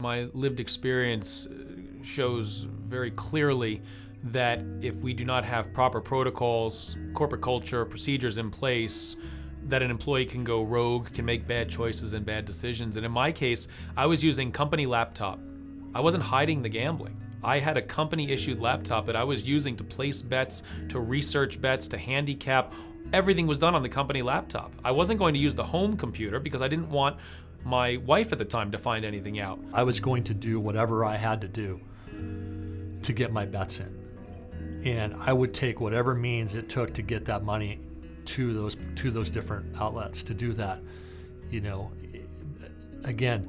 My lived experience shows very clearly that if we do not have proper protocols, corporate culture, procedures in place, that an employee can go rogue, can make bad choices and bad decisions. And in my case, I was using company laptop. I wasn't hiding the gambling. I had a company-issued laptop that I was using to place bets, to research bets, to handicap. Everything was done on the company laptop. I wasn't going to use the home computer because I didn't want my wife at the time to find anything out. I was going to do whatever I had to do to get my bets in. And I would take whatever means it took to get that money to those different outlets to do that. You know, again,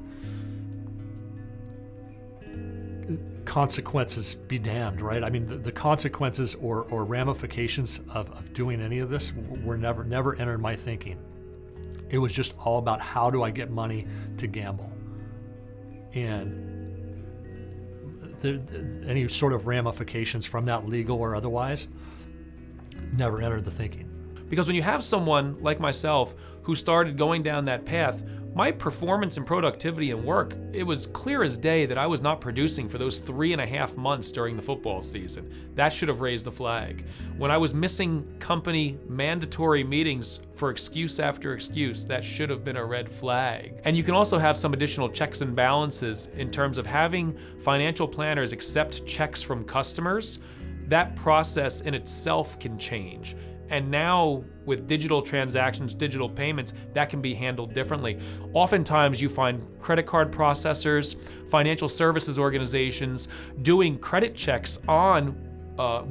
consequences be damned, right? I mean, the consequences or ramifications of doing any of this were never entered my thinking. It was just all about how do I get money to gamble, and any sort of ramifications from that, legal or otherwise, never entered the thinking. Because when you have someone like myself who started going down that path, my performance and productivity and work, it was clear as day that I was not producing for those 3.5 months during the football season. That should have raised a flag. When I was missing company mandatory meetings for excuse after excuse, that should have been a red flag. And you can also have some additional checks and balances in terms of having financial planners accept checks from customers. That process in itself can change. And now with digital transactions, digital payments, that can be handled differently. Oftentimes you find credit card processors, financial services organizations doing credit checks on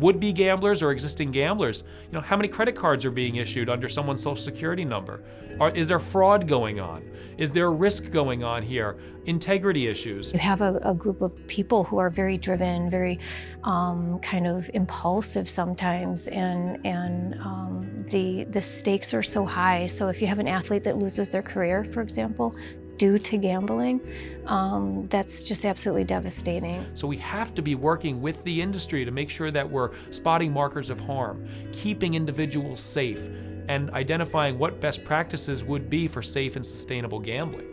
would-be gamblers or existing gamblers. You know, how many credit cards are being issued under someone's social security number? Is there fraud going on? Is there risk going on here? Integrity issues. You have a group of people who are very driven, very kind of impulsive sometimes, and the stakes are so high. So if you have an athlete that loses their career, for example, due to gambling, that's just absolutely devastating. So we have to be working with the industry to make sure that we're spotting markers of harm, keeping individuals safe, and identifying what best practices would be for safe and sustainable gambling.